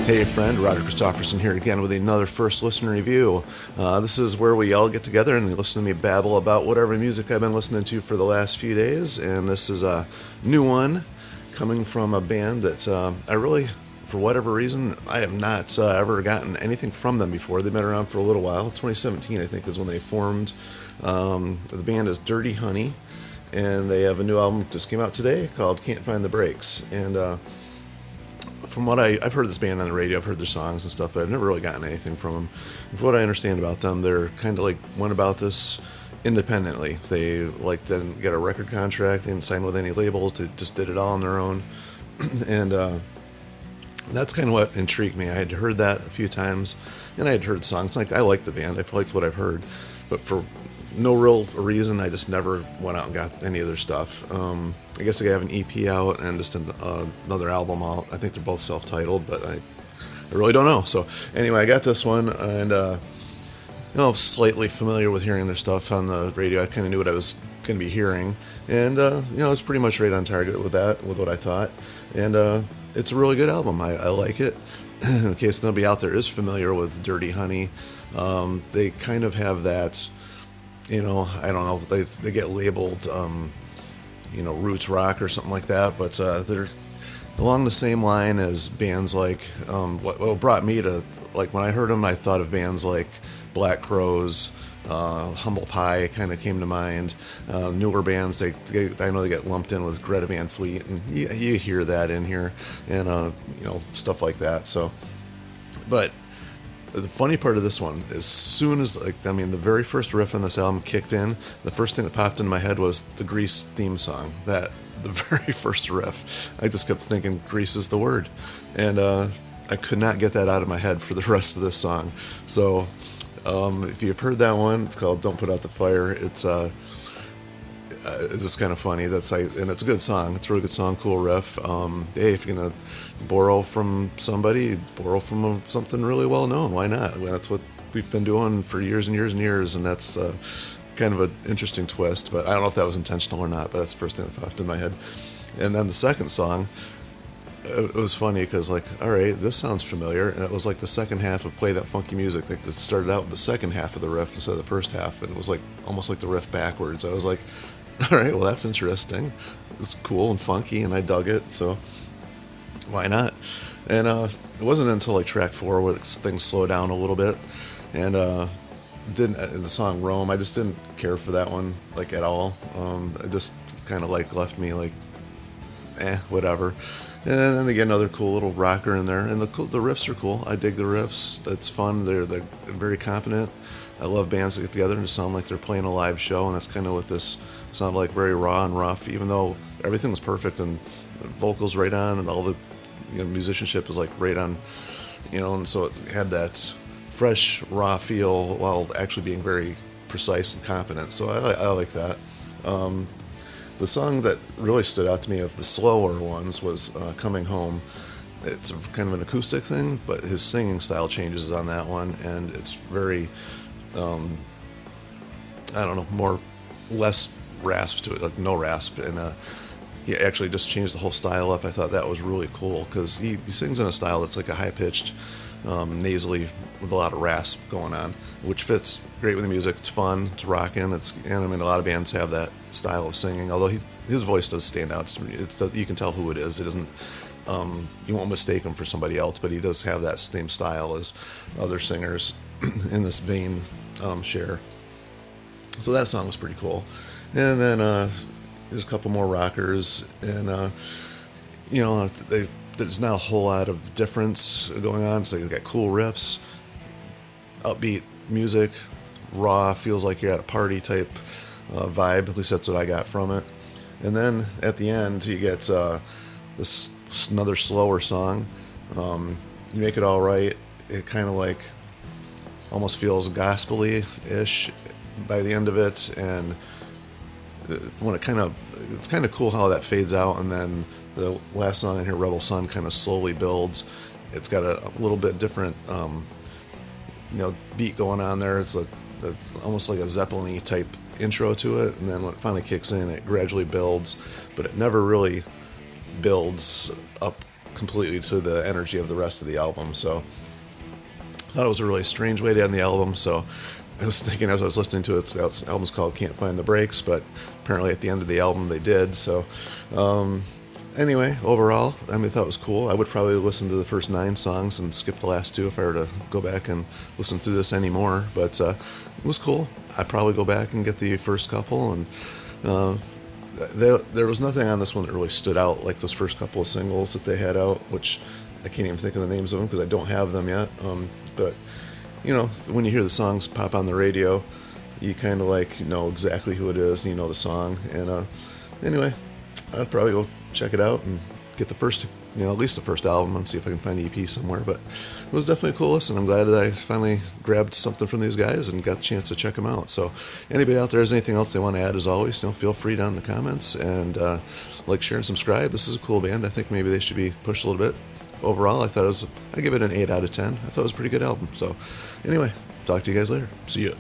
Hey friend, Roger Christofferson here again with another first listen review. This is where we all get together and listen to me babble about whatever music I've been listening to for the last few days. And this is a new one coming from a band that I really, for whatever reason, I have not ever gotten anything from them before. They've been around for a little while. 2017, I think, is when they formed. The band is Dirty Honey, and they have a new album that just came out today called Can't Find the Breaks. And from what I've heard this band on the radio, I've heard their songs and stuff, but I've never really gotten anything from them. And from what I understand about them, they're kind of like went about this independently. They didn't get a record contract, they didn't sign with any labels, they just did it all on their own. And that's kind of what intrigued me. I had heard that a few times, and I had heard songs. I like the band, I've liked what I've heard, but for no real reason, I just never went out and got any of their stuff. I guess they have an EP out and just another album out. I think they're both self-titled, but I really don't know. So anyway, I got this one, and slightly familiar with hearing their stuff on the radio. I kind of knew what I was going to be hearing, and it's pretty much right on target with that, with what I thought. And it's a really good album. I like it. In case nobody out there is familiar with Dirty Honey, they kind of have that. I don't know, they get labeled, roots rock or something like that, but they're along the same line as bands like, what brought me to, when I heard them, I thought of bands like Black Crowes, Humble Pie kind of came to mind. Newer bands, I know they get lumped in with Greta Van Fleet, and you hear that in here, and, stuff like that, so, but the funny part of this one, as soon as, the very first riff on this album kicked in, the first thing that popped into my head was the Grease theme song. The very first riff. I just kept thinking Grease is the word. And I could not get that out of my head for the rest of this song. So, if you've heard that one, it's called Don't Put Out the Fire. It's just kind of funny. And it's a good song. It's a really good song, cool riff. Hey, if you're gonna borrow from somebody, borrow from something really well known. Why not? Well, that's what we've been doing for years and years and years, and that's kind of an interesting twist. But I don't know if that was intentional or not. But that's the first thing that popped in my head. And then the second song, it was funny because all right, this sounds familiar, and it was like the second half of Play That Funky Music. That started out with the second half of the riff instead of the first half, and it was almost like the riff backwards. I was like, all right, well, that's interesting. It's cool and funky, and I dug it, so why not? And it wasn't until track 4 where things slowed down a little bit, and in the song Rome, I just didn't care for that one at all. It just kind of left me whatever. And then they get another cool little rocker in there, and the riffs are cool. I dig the riffs. It's fun. They're very competent. I love bands that get together and just sound like they're playing a live show, and that's kind of what this sounded like, very raw and rough, even though everything was perfect and vocals right on, and all the musicianship was right on, and so it had that fresh, raw feel while actually being very precise and competent. So I like that. The song that really stood out to me of the slower ones was Coming Home. It's kind of an acoustic thing, but his singing style changes on that one, and it's very, less rasp to it, no rasp, and he actually just changed the whole style up. I thought that was really cool, because he sings in a style that's a high-pitched, nasally, with a lot of rasp going on, which fits great with the music. It's fun, it's rocking, a lot of bands have that style of singing, although his voice does stand out. You can tell who it is. It isn't, you won't mistake him for somebody else, but he does have that same style as other singers in this vein share. So that song was pretty cool. And then there's a couple more rockers, and there's not a whole lot of difference going on. So you've got cool riffs, upbeat music, raw, feels like you're at a party type vibe. At least that's what I got from it. And then at the end, you get this another slower song. You Make It All Right. It kind of almost feels gospel-y-ish by the end of it, and when it's kind of cool how that fades out, and then the last song in here, Rebel Sun, kind of slowly builds. It's got a little bit different beat going on there. It's almost like a Zeppelin-y type intro to it, and then when it finally kicks in, it gradually builds, but it never really builds up completely to the energy of the rest of the album. So I thought it was a really strange way to end the album. So I was thinking as I was listening to it, the album's called Can't Find the Breaks, but apparently at the end of the album they did. So anyway, overall, I thought it was cool. I would probably listen to the first 9 songs and skip the last 2 if I were to go back and listen through this anymore. But it was cool. I'd probably go back and get the first couple. And there was nothing on this one that really stood out like those first couple of singles that they had out, which I can't even think of the names of them because I don't have them yet. But when you hear the songs pop on the radio, you kind of like know exactly who it is, and you know the song. And anyway, I'll probably go check it out and get the first, at least the first album, and see if I can find the EP somewhere. But it was definitely a cool listen. I'm glad that I finally grabbed something from these guys and got the chance to check them out. So anybody out there has anything else they want to add, as always, feel free down in the comments, and like, share, and subscribe. This is a cool band. I think maybe they should be pushed a little bit. Overall, I give it an 8 out of 10. I thought it was a pretty good album. So anyway, talk to you guys later. See ya.